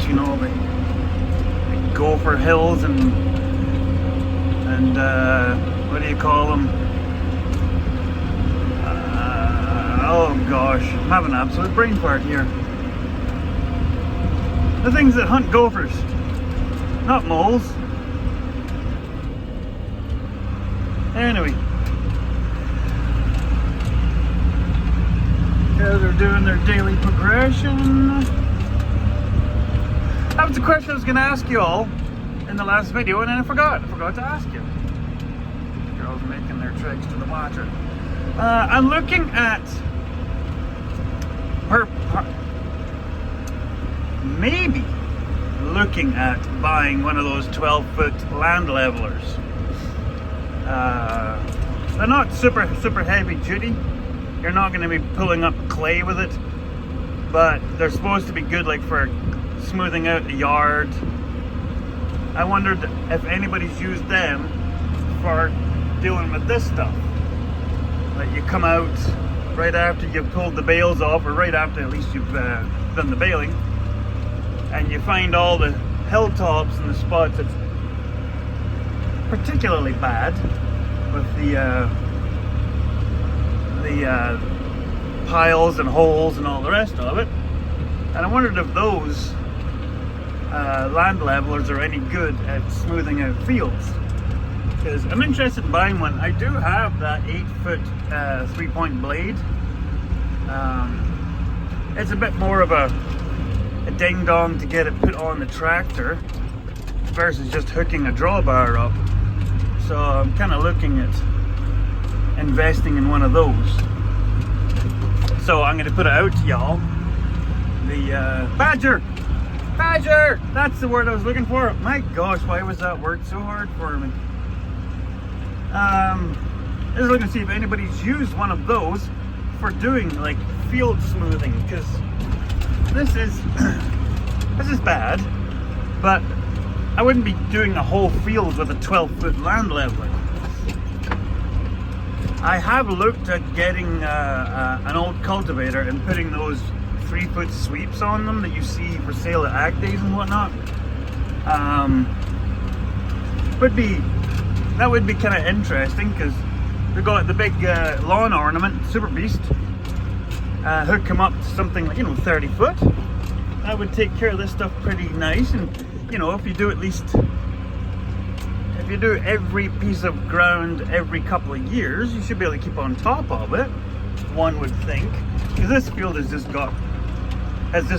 you know, the gopher hills and what do you call them? Oh gosh, I'm having an absolute brain fart here. The things that hunt gophers, not moles. Anyway, guys are doing their daily progression. That was the question I was going to ask you all in the last video, and then I forgot to ask you. Girls making their treks to the water. I'm looking at maybe looking at buying one of those 12-foot land levelers. They're not super heavy duty. You're not going to be pulling up clay with it, but they're supposed to be good, like for smoothing out the yard. I wondered if anybody's used them for dealing with this stuff. Like you come out right after you've pulled the bales off, or right after at least you've done the baling, and you find all the hilltops and the spots that's particularly bad with the piles and holes and all the rest of it. And I wondered if those land levelers are any good at smoothing out fields, because I'm interested in buying one. I do have that 8-foot 3-point blade. It's a bit more of a ding dong to get it put on the tractor versus just hooking a drawbar up. So I'm kind of looking at investing in one of those. So I'm going to put it out to y'all. The badger, that's the word I was looking for. My gosh, why was that word so hard for me? Just looking to see if anybody's used one of those for doing like field smoothing, because this is bad, but I wouldn't be doing a whole field with a 12-foot land leveler. I have looked at getting an old cultivator and putting those 3-foot sweeps on them that you see for sale at ag days and whatnot. That would be kind of interesting, because we got the big lawn ornament, Super Beast. Hook them up to something like 30 foot. That would take care of this stuff pretty nice. And if you do every piece of ground every couple of years, you should be able to keep on top of it, one would think, because this field has just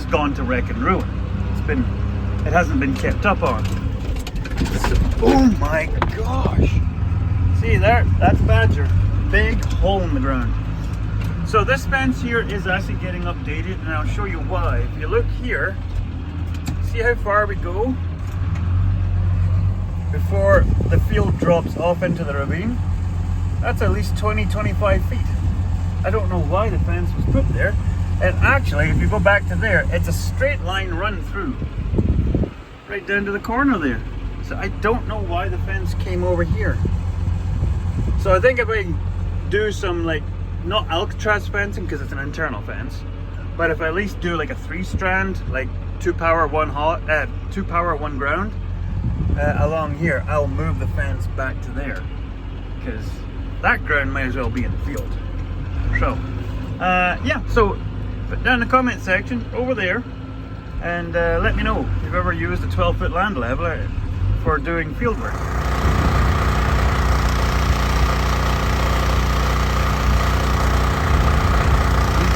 gone to wreck and ruin. It hasn't been kept up on. So, oh my gosh, see there, that's badger, big hole in the ground. So this fence here is actually getting updated, and I'll show you why. If you look here, see how far we go before the field drops off into the ravine? That's at least 20-25 feet. I don't know why the fence was put there. And actually, if you go back to there, it's a straight line run through right down to the corner there. So I don't know why the fence came over here. So I think if I do some, like, not Alcatraz fencing because it's an internal fence, but if I at least do like a 3-strand, like 2 power 1 ground along here, I'll move the fence back to there, because that ground might as well be in the field. So yeah, so put down in the comment section over there and let me know if you've ever used a 12-foot land leveler for doing field work.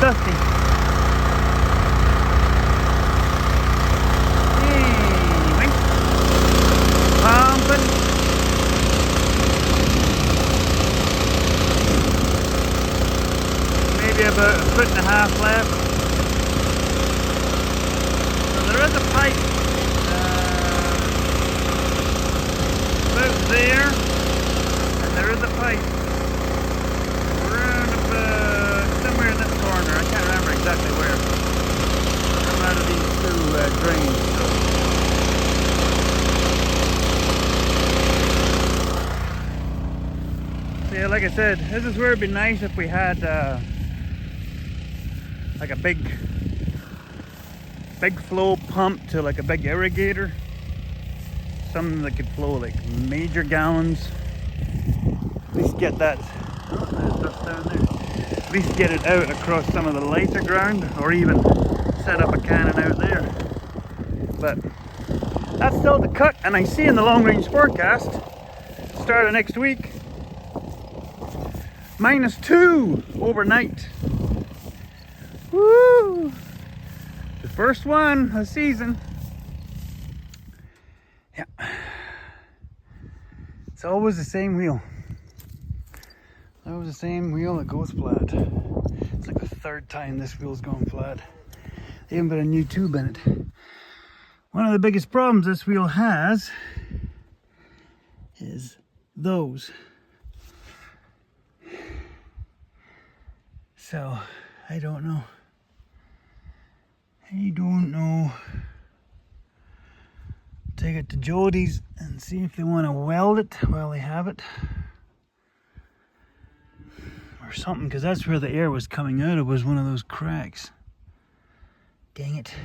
Dusty. Anyway, pumping. Maybe about 1.5 feet left. So there is a pipe about there, and there is a pipe around about somewhere in this corner. I can't remember exactly where. I'm out of these 2 drains. So yeah, like I said, this is where it'd be nice if we had like a big big flow pump to like a big irrigator. Something that could flow like major gallons. At least get that. Oh, there's dust down there. At least get it out across some of the lighter ground, or even set up a cannon out there. But that's still to cut, and I see in the long range forecast, start of next week, -2 overnight. Woo! The first one of the season. Yeah. It's always the same wheel. Always the same wheel that goes flat. It's like the third time this wheel's gone flat. They haven't put a new tube in it. One of the biggest problems this wheel has is those. So, I don't know. I don't know. Take it to Jody's and see if they want to weld it while they have it. Or something, because that's where the air was coming out of, was one of those cracks. Dang it.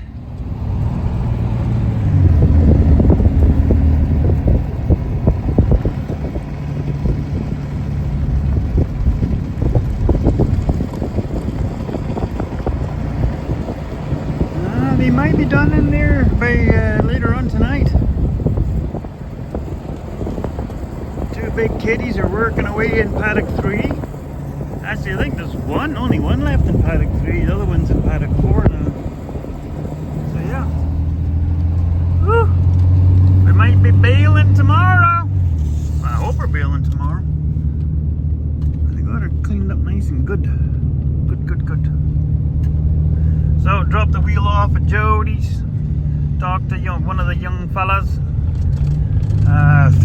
They might be done in there by later on tonight. Two big kitties are working away in paddock 3. Actually, I think there's only one left in paddock 3. The other one's in paddock 4 now. So yeah. Woo. We might be baling tomorrow. I hope we're baling tomorrow. They got her cleaned up nice and good. Good. So dropped the wheel off at Jody's. Talked to one of the young fellas.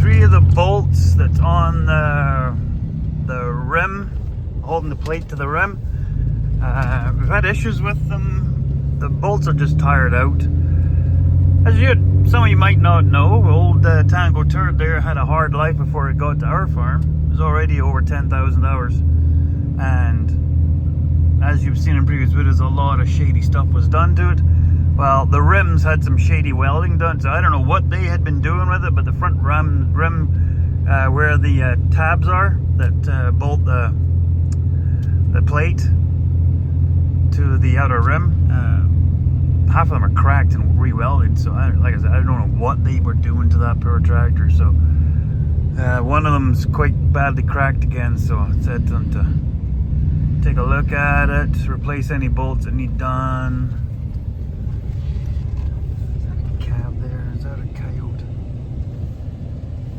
3 of the bolts that's on the rim, holding the plate to the rim. We've had issues with them. The bolts are just tired out. As some of you might not know, old Tango Turd there had a hard life before it got to our farm. It was already over 10,000 hours. And as you've seen in previous videos, a lot of shady stuff was done to it. Well, the rims had some shady welding done, so I don't know what they had been doing with it, but the front rim where the tabs are that bolt the plate to the outer rim, half of them are cracked and re-welded. So like I said, I don't know what they were doing to that poor tractor. So one of them's quite badly cracked again, so I said to them to take a look at it, replace any bolts that need done. Is that a cab there? Is that a coyote?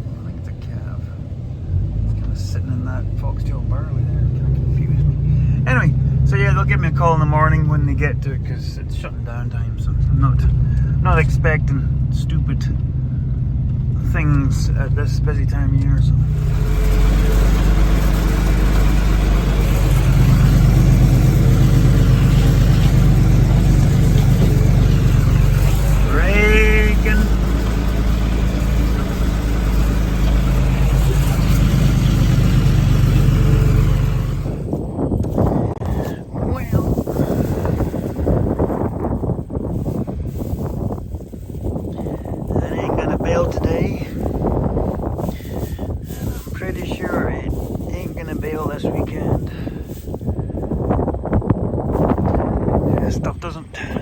I think it's a cab. It's kind of sitting in that foxtail barley there. It kind of confused me. Anyway, so yeah, they'll give me a call in the morning when they get to it, because it's shutting down time. So I'm not expecting stupid things at this busy time of year. So.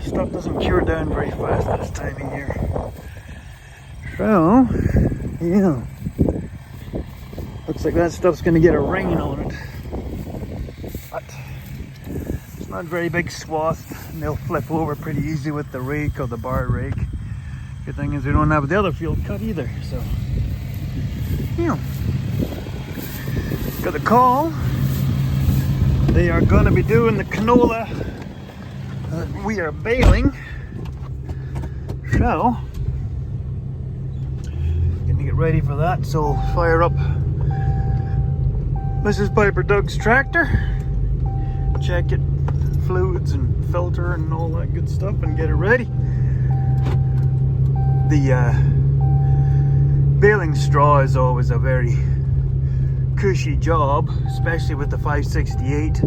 Stuff doesn't cure down very fast this time of year. So, yeah. Looks like that stuff's going to get a rain on it. But it's not a very big swath, and they'll flip over pretty easy with the rake or the bar rake. Good thing is we don't have the other field cut either, so. Yeah. Got a call. They are going to be doing the canola that we are baling. So, going to get ready for that. So, fire up Mrs. Piper Doug's tractor, check it, fluids and filter and all that good stuff, and get it ready. The baling straw is always a very cushy job, especially with the 568.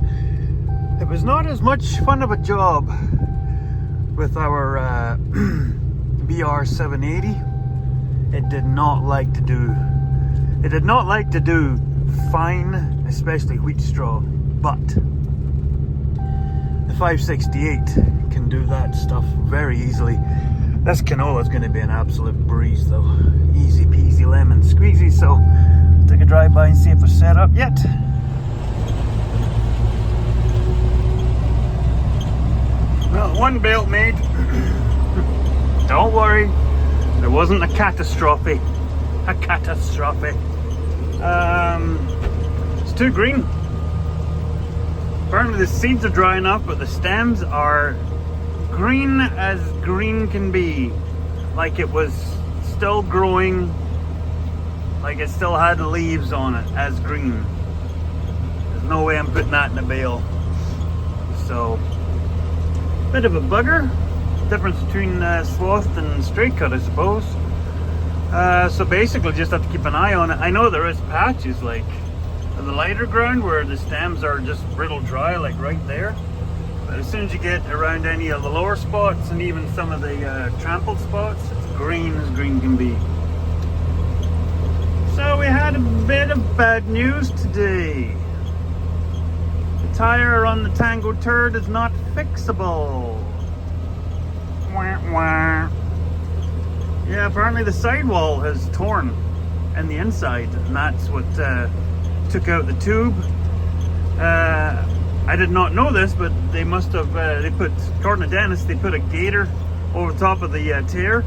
It was not as much fun of a job with our BR 780, it did not like to do fine, especially wheat straw, but the 568 can do that stuff very easily. This canola is going to be an absolute breeze though, easy peasy lemon squeezy. So take a drive by and see if they're set up yet. Well, one bale made. Don't worry, there wasn't a catastrophe. It's too green. Apparently the seeds are dry enough, but the stems are green as green can be. Like it was still growing, like it still had leaves on it as green. There's no way I'm putting that in a bale. So, bit of a bugger. Difference between swathed and straight cut, I suppose. So basically just have to keep an eye on it. I know there is patches like on the lighter ground where the stems are just brittle dry, like right there. But as soon as you get around any of the lower spots and even some of the trampled spots, it's green as green can be. So we had a bit of bad news today. The tire on the Tango Turd is not fixable. Wah, wah. Yeah, apparently the sidewall has torn in the inside, and that's what took out the tube. I did not know this, but they must have, according to Dennis, they put a gator over the top of the tear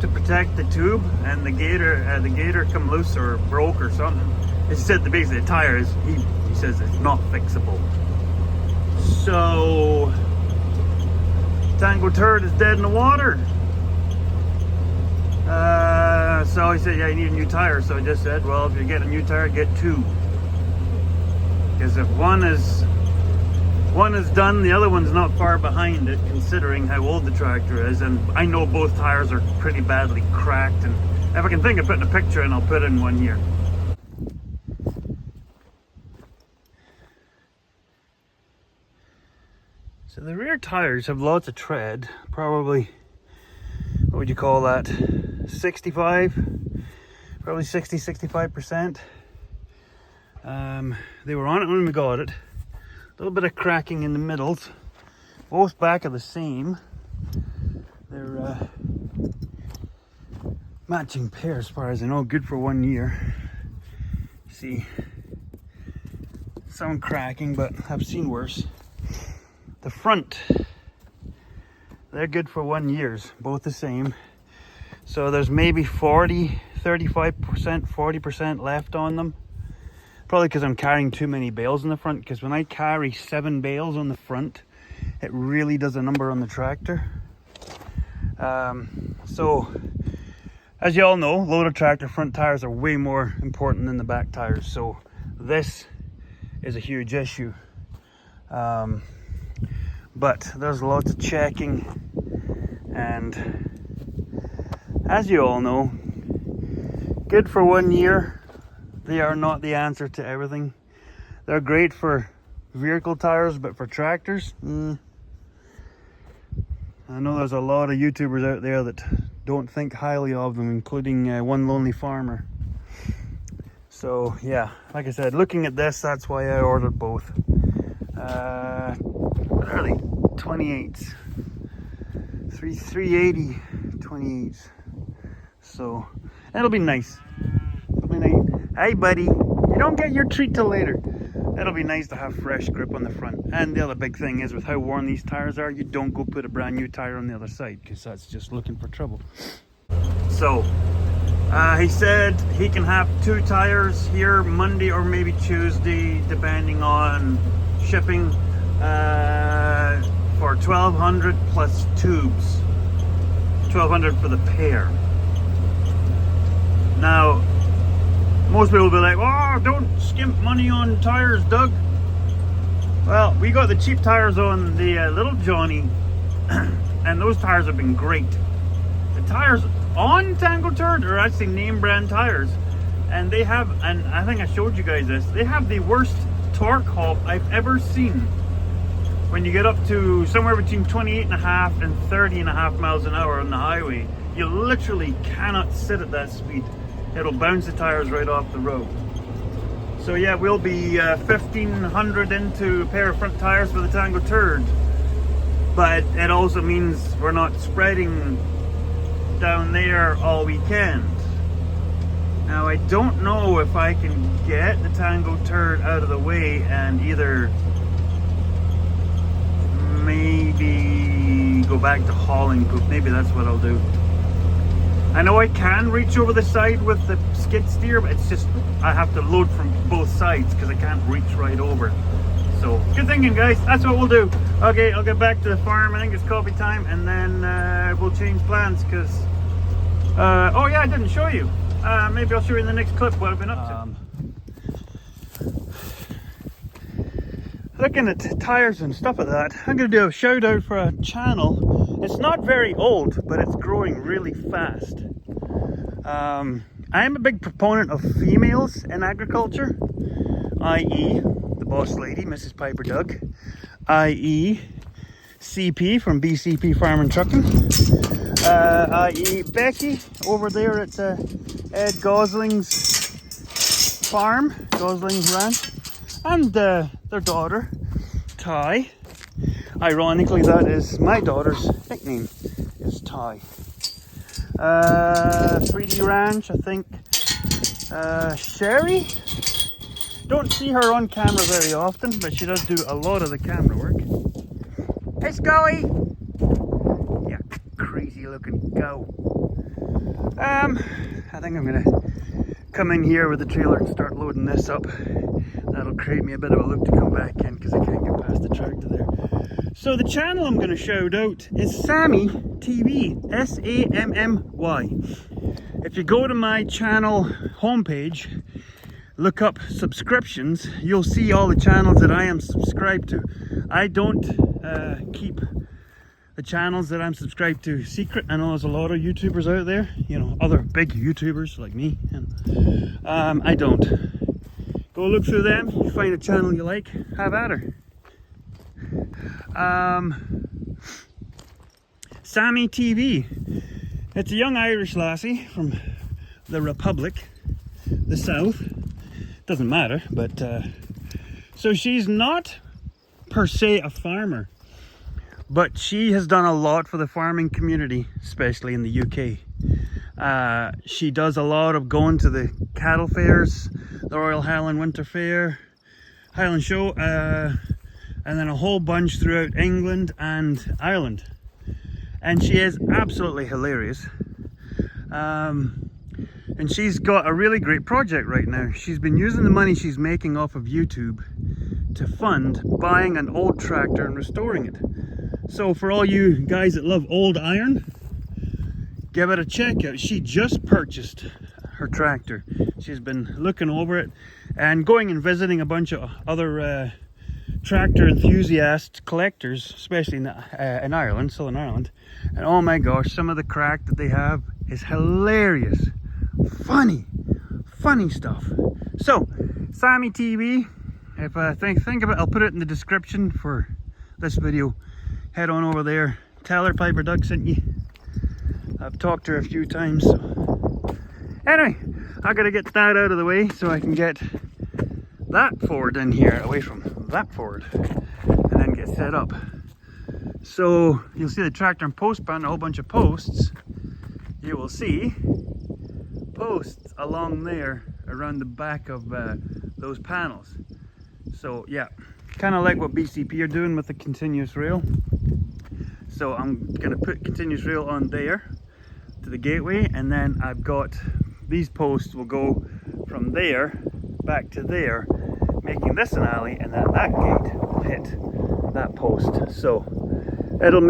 to protect the tube, and the gator come loose or broke or something. It said the base of the tire is, he says it's not fixable. So, Tango Turd is dead in the water. So he said, yeah, you need a new tire. So I just said, well, if you get a new tire, get two. Because if one is done, the other one's not far behind it, considering how old the tractor is. And I know both tires are pretty badly cracked. And if I can think of putting a picture in, I'll put in one here. So the rear tires have lots of tread, probably, what would you call that, 65, probably 65%. They were on it when we got it. A little bit of cracking in the middles. Both back are the same. They're matching pairs as far as I know, good for 1 year. See, some cracking, but I've seen worse. The front, they're good for 1 year, both the same. So there's maybe 35%, 40% left on them. Probably because I'm carrying too many bales in the front, because when I carry 7 bales on the front, it really does a number on the tractor. So, as you all know, loader tractor front tires are way more important than the back tires. So this is a huge issue. But there's lots of checking, and as you all know, good for 1 year. They are not the answer to everything. They're great for vehicle tires, but for tractors, I know there's a lot of YouTubers out there that don't think highly of them, including One Lonely Farmer. So yeah, like I said, looking at this, that's why I ordered both. What are they? 28s. 380 28s. So it'll be nice. It'll be nice. Hey buddy, you don't get your treat till later. It'll be nice to have fresh grip on the front. And the other big thing is, with how worn these tires are, you don't go put a brand new tire on the other side, because that's just looking for trouble. So he said he can have 2 tires here Monday or maybe Tuesday, depending on shipping, for $1,200 plus tubes. $1,200 for the pair. Now, most people will be like, oh, don't skimp money on tires, Doug. Well, we got the cheap tires on the Little Johnny, and those tires have been great. The tires on Tango Turd are actually name brand tires, and they have, and I think I showed you guys this, they have the worst torque hop I've ever seen. when you get up to somewhere between 28.5 and 30.5 miles an hour on the highway, you literally cannot sit at that speed. It'll bounce the tires right off the road. So yeah, we'll be 1,500 into a pair of front tires for the Tango Turd. But it also means we're not spreading down there all weekend. Now I don't know if I can get the Tango Turd out of the way and either maybe go back to hauling poop. Maybe that's what I'll do. I know I can reach over the side with the skid steer, but it's just I have to load from both sides because I can't reach right over. So good thinking, guys. That's what we'll do. Okay, I'll get back to the farm. I think it's coffee time, and then we'll change plans because oh yeah, I didn't show you. Maybe I'll show you in the next clip what I've been up to. Looking at tires and stuff like that, I'm going to do a shout out for a channel. It's not very old, but it's growing really fast. I am a big proponent of females in agriculture, i.e. the boss lady, Mrs. Piper Doug, i.e. CP from BCP Farm and Trucking, i.e. Becky over there at Ed Gosling's farm, Gosling Ranch, and their daughter, Ty. Ironically, that is my daughter's nickname, is Ty. 3D Ranch, I think, Sherry. Don't see her on camera very often, but she does do a lot of the camera work. Hey, Scully! Yeah, crazy looking cow. I think I'm gonna come in here with the trailer and start loading this up. That'll create me a bit of a loop to come back in because I can't get past the tractor there. So the channel I'm going to shout out is Sammy TV, S-A-M-M-Y. If you go to my channel homepage, look up subscriptions, you'll see all the channels that I am subscribed to. I don't keep the channels that I'm subscribed to secret. I know there's a lot of YouTubers out there, you know, other big YouTubers like me, and I don't. Go look through them, you find a channel you like, have at her. Sammy TV. It's a young Irish lassie from the Republic, the South. Doesn't matter, but so she's not per se a farmer, but she has done a lot for the farming community, especially in the UK. She does a lot of going to the cattle fairs, the Royal Highland Winter Fair, Highland Show, and then a whole bunch throughout England and Ireland. And she is absolutely hilarious. And she's got a really great project right now. She's been using the money she's making off of YouTube to fund buying an old tractor and restoring it. So for all you guys that love old iron, give it a check out. She just purchased her tractor. She's been looking over it and going and visiting a bunch of other tractor enthusiast collectors, especially in Ireland, Southern Ireland. And oh my gosh, some of the crack that they have is hilarious. Funny stuff. So, Sammy TV, if I think of it, I'll put it in the description for this video. Head on over there. Tell her Piper Doug sent you. I've talked to her a few times. So. Anyway, I gotta get that out of the way so I can get that Ford in here away from that Ford and then get set up. So you'll see the tractor and post band, a whole bunch of posts. You will see posts along there around the back of those panels. So yeah, kind of like what BCP are doing with the continuous rail. So I'm gonna put continuous rail on there to the gateway, and then I've got these posts will go from there back to there, making this an alley, and then that gate will hit that post. So it'll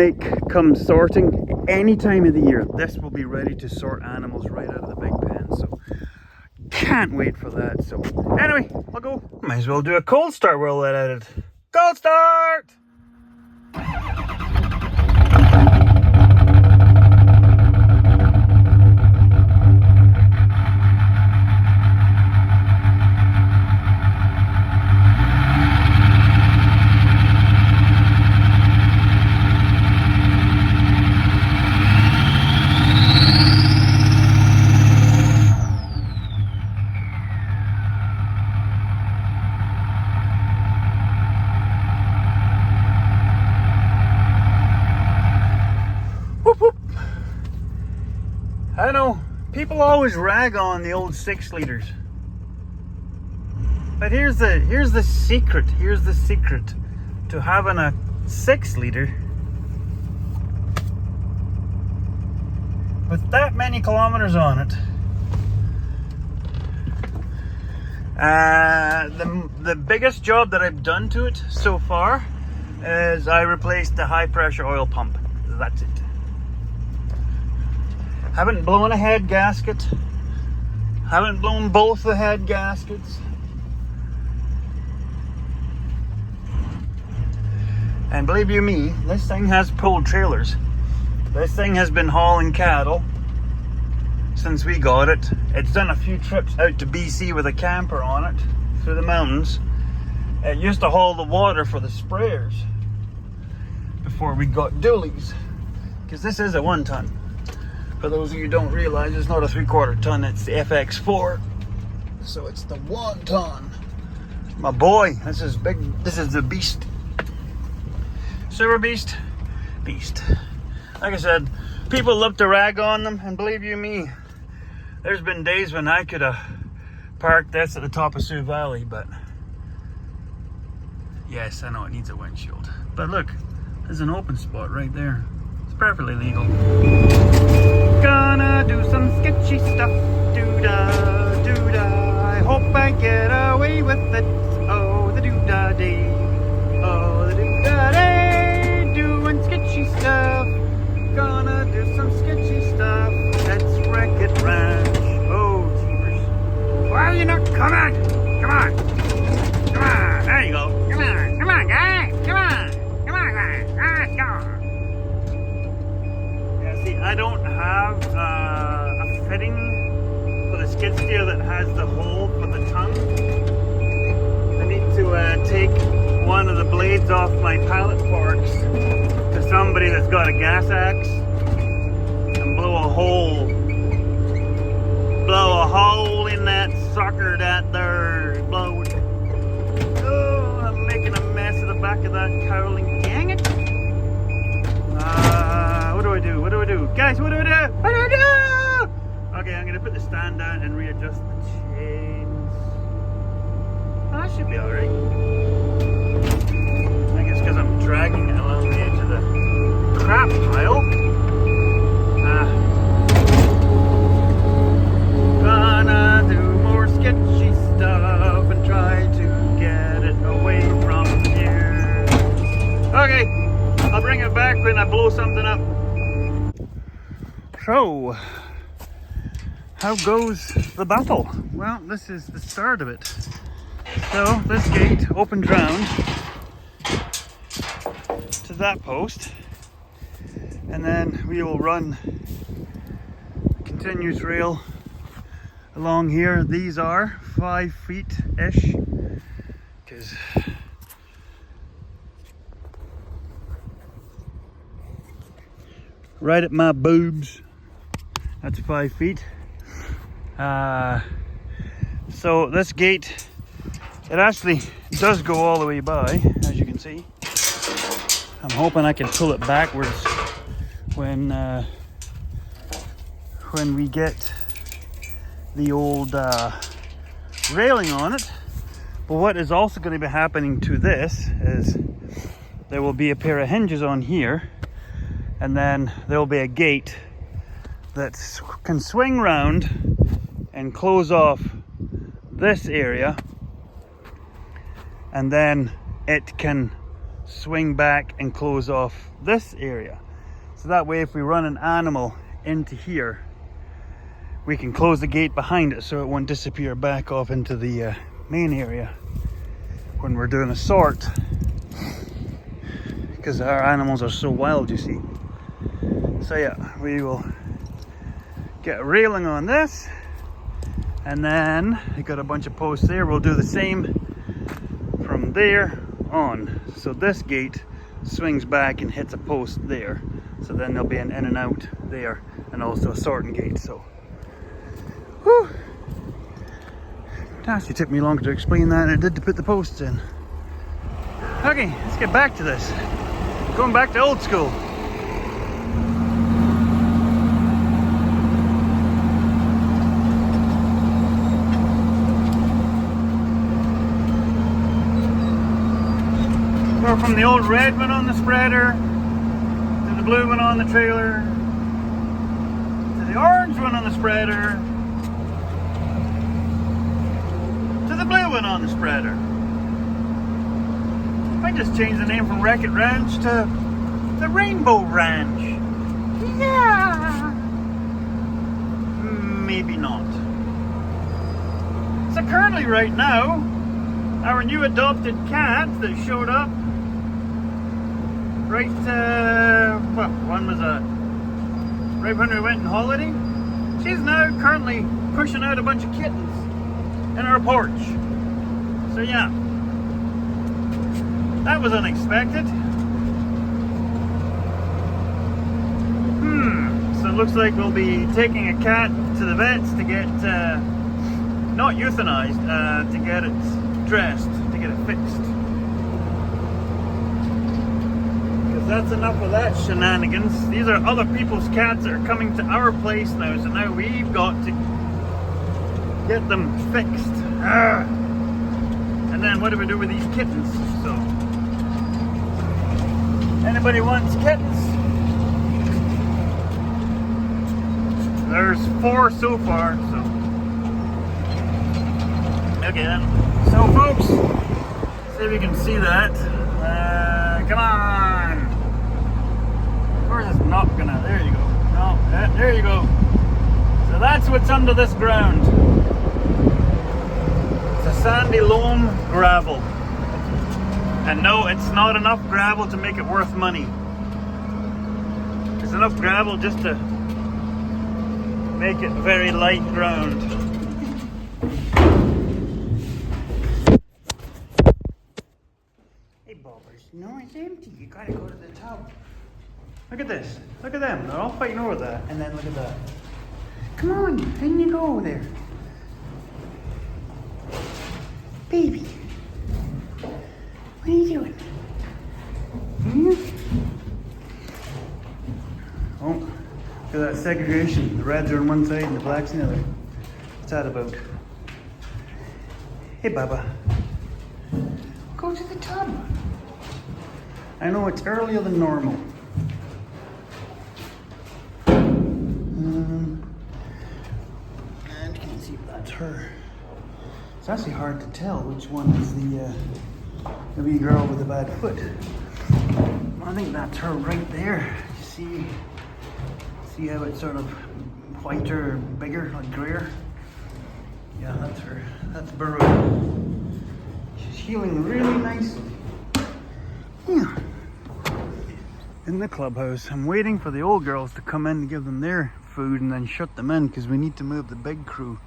come sorting any time of the year. This will be ready to sort animals right out of the big pen. So can't wait for that. So anyway, I'll go. Might as well do a cold start while that at it. Cold start! People always rag on the old 6-liters. But here's the secret. Here's the secret to having a 6-liter with that many kilometers on it. The biggest job that I've done to it so far is I replaced the high pressure oil pump. That's it. Haven't blown a head gasket. Haven't blown both the head gaskets. And believe you me, this thing has pulled trailers. This thing has been hauling cattle since we got it. It's done a few trips out to BC with a camper on it through the mountains. It used to haul the water for the sprayers before we got dualies. Because this is a 1 ton. For those of you who don't realize, it's not a 3/4 ton, it's the FX4. So it's the 1 ton. My boy, this is big, this is the beast. Silver beast, beast. Like I said, people love to rag on them, and believe you me, there's been days when I could have parked this at the top of Sioux Valley, but yes, I know it needs a windshield. But look, there's an open spot right there. It's perfectly legal. Gonna do some sketchy stuff, doo-dah, doo-dah. I hope I get away with it. Oh, the doo-dah day. Oh, the doo-dah day. Doing sketchy stuff. Gonna do some sketchy stuff. Let's wreck it ranch. Oh, jeepers. Why are you not coming? Come on. Come on. There you go. Come on. Come on, guys. Come on. Come on, guys. Let's go. Yeah, see, I don't have a fitting for the skid steer that has the hole for the tongue. I need to take one of the blades off my pallet forks to somebody that's got a gas axe and blow a hole in that sucker that there. Blow it. Oh, I'm making a mess of the back of that cowling. Dang it. What do I do? What do I do? Guys, what do I do? What do I do? Okay, I'm going to put the stand down and readjust the chains. Oh, that should be alright. I guess because I'm dragging it along the edge of the crap pile. Gonna do more sketchy stuff and try to get it away from here. Okay, I'll bring it back when I blow something up. So, how goes the battle? Well, this is the start of it. So, this gate opens round to that post, and then we will run a continuous rail along here. These are 5 feet-ish, because right at my boobs, that's 5 feet. So this gate, it actually does go all the way by, as you can see. I'm hoping I can pull it backwards when we get the old railing on it. But what is also going to be happening to this is there will be a pair of hinges on here, and then there will be a gate that can swing round and close off this area, and then it can swing back and close off this area. So that way, if we run an animal into here, we can close the gate behind it so it won't disappear back off into the main area when we're doing a sort, because our animals are so wild, you see. So yeah, we will get a railing on this, and then we got a bunch of posts there. We'll do the same from there on. So this gate swings back and hits a post there. So then there'll be an in and out there, and also a sorting gate. So, whew. It actually took me longer to explain that than it did to put the posts in. Okay, let's get back to this. Going back to old school. From the old red one on the spreader, to the blue one on the trailer, to the orange one on the spreader, to the blue one on the spreader. I just changed the name from Wreck-It Ranch to the Rainbow Ranch. Yeah. Maybe not. So currently right now, our new adopted cat that showed up right, well, one was right when we went on holiday. She's now currently pushing out a bunch of kittens in our porch. So yeah, that was unexpected. So it looks like we'll be taking a cat to the vets to get, not euthanized, to get it dressed, to get it fixed. Because that's enough of that shenanigans. These are other people's cats that are coming to our place now, so now we've got to get them fixed. And then what do we do with these kittens? So, anybody wants kittens? There's 4 so far, so. Okay then. So folks, see if you can see that. Come on. Of course it's not gonna, there you go. No, there you go. So that's what's under this ground. It's a sandy loam gravel. And no, it's not enough gravel to make it worth money. It's enough gravel just to make it very light ground. Hey Bobbers, no, it's empty. You gotta go to the tub. Look at this. Look at them. They're all fighting over that. And then look at that. Come on, in you go there. Baby. What are you doing? Oh, look at that segregation. The reds are on one side and the blacks on the other. What's that about? Hey, Baba. Go to the tub. I know it's earlier than normal. And you can see if that's her. It's actually hard to tell which one is the wee girl with the bad foot. I think that's her right there. You see how it's sort of whiter, bigger, like grayer? Yeah, that's her. That's Burrow. She's healing really nicely. Yeah. In the clubhouse, I'm waiting for the old girls to come in to give them their food and then shut them in, because we need to move the big crew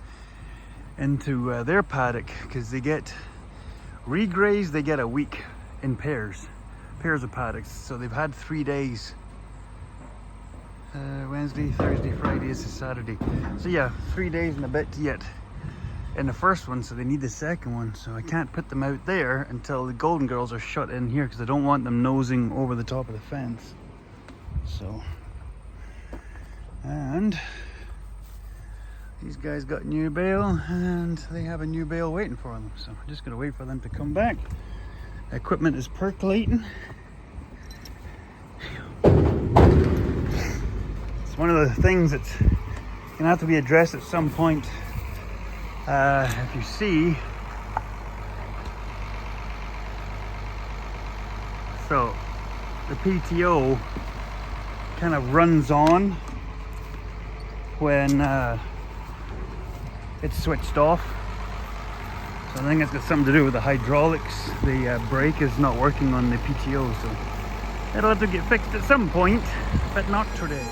into their paddock, because they get regrazed. They get a week in pairs of paddocks. So they've had 3 days. Wednesday, Thursday, Friday, this is Saturday. So yeah, 3 days and a bit yet in the first one, so they need the second one. So I can't put them out there until the golden girls are shut in here, because I don't want them nosing over the top of the fence. So, and these guys got new bail, and they have a new bail waiting for them. So I'm just gonna wait for them to come back. Equipment is percolating. It's one of the things that's gonna have to be addressed at some point. If you see, so the PTO kind of runs on when it's switched off. So I think it's got something to do with the hydraulics. The brake is not working on the PTO, so it'll have to get fixed at some point, but not today.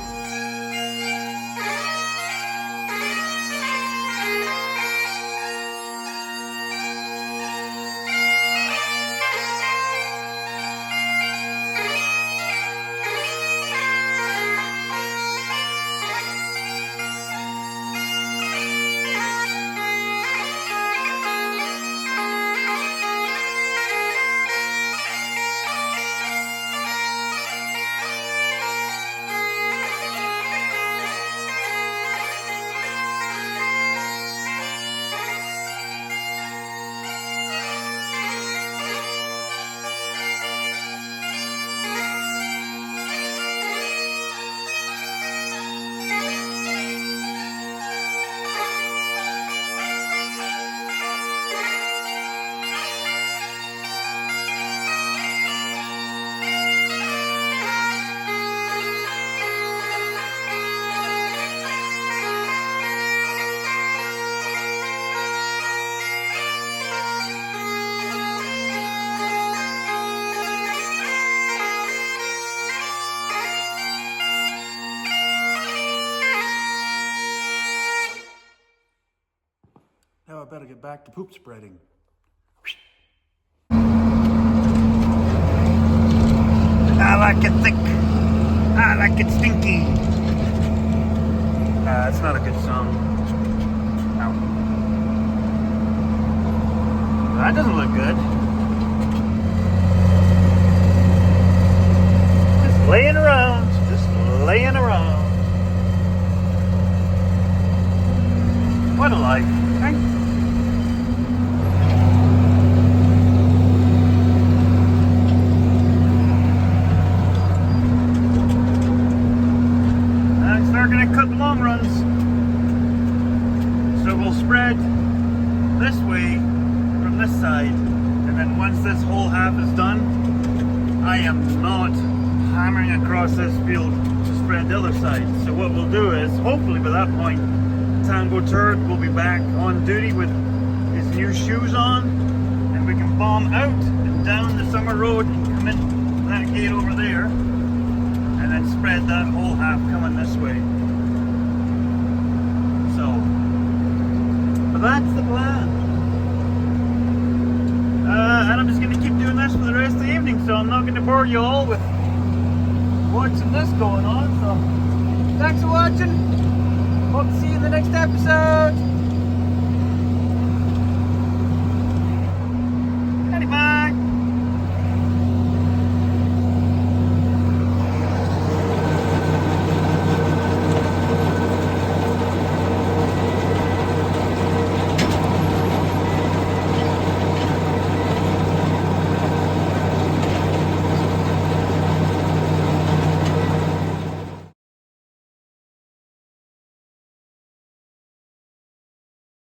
Now I better get back to poop spreading. I like it thick. I like it stinky. It's not a good song. No. That doesn't look good. Just laying around. Just laying around. What a life, eh? They're going to cut the long runs, so we'll spread this way from this side, and then once this whole half is done, I am not hammering across this field to spread the other side. So what we'll do is, hopefully by that point, Tango Turd will be back on duty with his new shoes on, and we can bomb out and down the summer road and come in that gate over there, and then spread that whole half coming this way. So, but that's the plan. And I'm just going to keep doing this for the rest of the evening, so I'm not going to bore you all with watching this going on. So, thanks for watching. Hope to see you in the next episode.